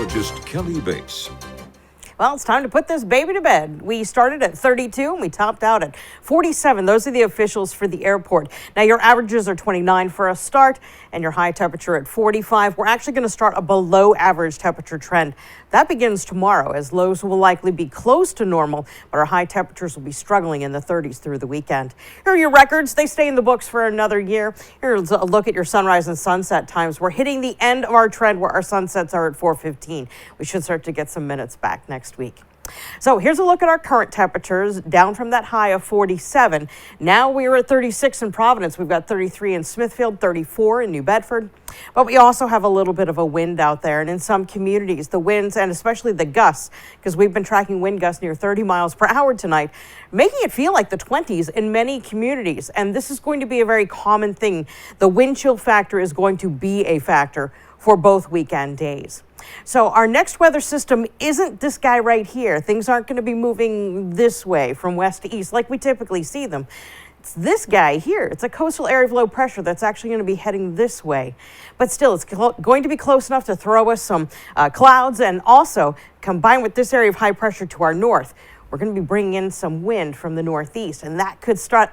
meteorologist Kelly Bates. Well, it's time to put this baby to bed. We started at 32 and we topped out at 47. Those are the officials for the airport. Now, your averages are 29 for a start and your high temperature at 45. We're actually going to start a below average temperature trend. That begins tomorrow, as lows will likely be close to normal, but our high temperatures will be struggling in the 30s through the weekend. Here are your records. They stay in the books for another year. Here's a look at your sunrise and sunset times. We're hitting the end of our trend where our sunsets are at 4:15. We should start to get some minutes back next week. So here's a look at our current temperatures, down from that high of 47. Now we're at 36 in Providence. We've got 33 in Smithfield, 34 in New Bedford. But we also have a little bit of a wind out there. And in some communities, the winds and especially the gusts, because we've been tracking wind gusts near 30 miles per hour tonight, making it feel like the 20s in many communities. And this is going to be a very common thing. The wind chill factor is going to be a factor for both weekend days. So our next weather system isn't this guy right here. Things aren't going to be moving this way from west to east like we typically see them. It's this guy here. It's a coastal area of low pressure that's actually going to be heading this way. But still, it's going to be close enough to throw us some clouds, and also combined with this area of high pressure to our north, we're going to be bringing in some wind from the northeast, and that could start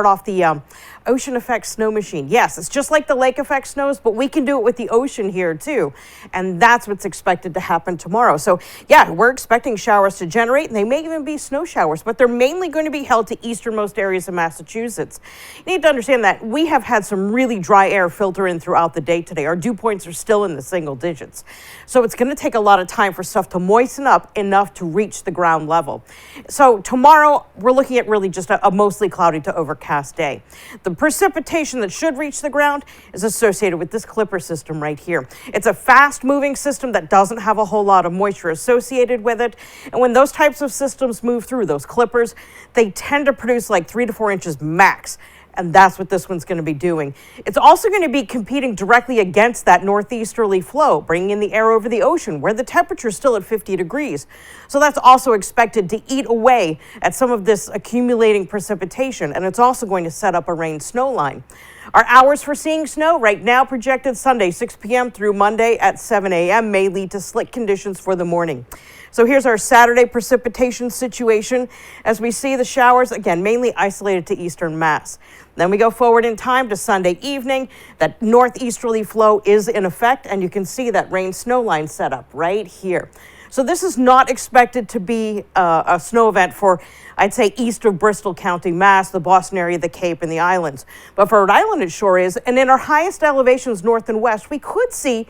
off the ocean effect snow machine. Yes, it's just like the lake effect snows, but we can do it with the ocean here too, and that's what's expected to happen tomorrow. So yeah, we're expecting showers to generate, and they may even be snow showers, but they're mainly going to be held to easternmost areas of Massachusetts. You need to understand that we have had some really dry air filter in throughout the day today. Our dew points are still in the single digits, so it's going to take a lot of time for stuff to moisten up enough to reach the ground level. So tomorrow, we're looking at really just a mostly cloudy to overcast day. The precipitation that should reach the ground is associated with this Clipper system right here. It's a fast-moving system that doesn't have a whole lot of moisture associated with it. And when those types of systems move through, those Clippers, they tend to produce like 3 to 4 inches max. And that's what this one's going to be doing. It's also going to be competing directly against that northeasterly flow, bringing in the air over the ocean where the temperature is still at 50 degrees. So that's also expected to eat away at some of this accumulating precipitation, and it's also going to set up a rain-snow line. Our hours for seeing snow right now projected Sunday 6 p.m. through Monday at 7 a.m. may lead to slick conditions for the morning. So here's our Saturday precipitation situation as we see the showers, again, mainly isolated to eastern Mass. Then we go forward in time to Sunday evening. That northeasterly flow is in effect, and you can see that rain-snow line set up right here. So this is not expected to be a snow event for, I'd say, east of Bristol County, Mass, the Boston area, the Cape, and the islands. But for Rhode Island, it sure is. And in our highest elevations, north and west, we could see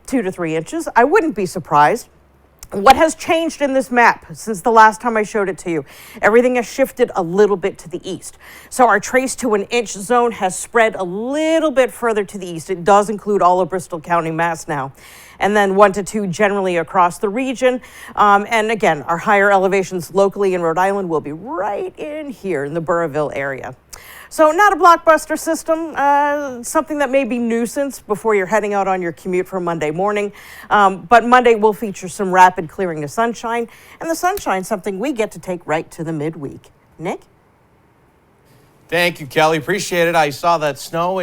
2 to 3 inches. I wouldn't be surprised. What has changed in this map since the last time I showed it to you? Everything has shifted a little bit to the east. So our trace to an inch zone has spread a little bit further to the east. It does include all of Bristol County, Mass now. And then 1 to 2 generally across the region. And again, our higher elevations locally in Rhode Island will be right in here in the Burrillville area. So not a blockbuster system, something that may be nuisance before you're heading out on your commute for Monday morning. But Monday will feature some rapid clearing of sunshine, and the sunshine something we get to take right to the midweek. Nick? Thank you, Kelly. Appreciate it. I saw that snow